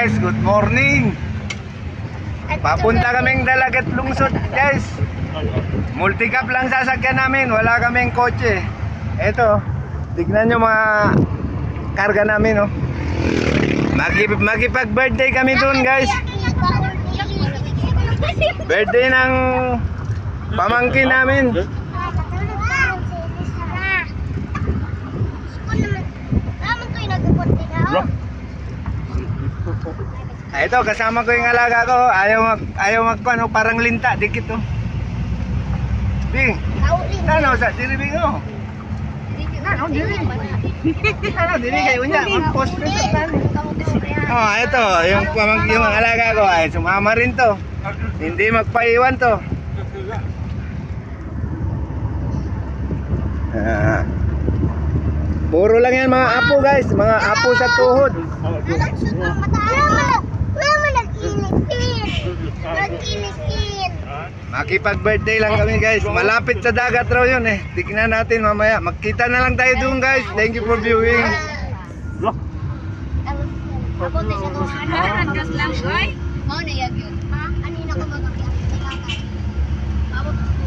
guys, good morning. Papunta kaming Dalagat Lungsod guys. Multicab lang sasakyan namin, wala kaming kotse. Eto, tignan nyo mga karga namin, oh. Magipag-birthday kami dun guys. Birthday ng pamangkin namin. Ito, kasama ko yung alaga ko. Ayaw magkuhan, parang linta, dikit, oh. Bing, ano sa diribing, oh. Ano, diribing. Ano, diribing kayo niya, mag-post rin sa plan. Oh, ito, yung alaga ko, ay sumama rin to. Hindi magpaiwan to. Puro lang yan mga apo guys, mga apo sa tuhod. Makipag-birthday lang kami guys. Malapit sa dagat raw yun eh. Tignan natin mamaya. Magkita na lang tayo doon guys. Thank you for viewing.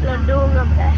Lodong nga ba?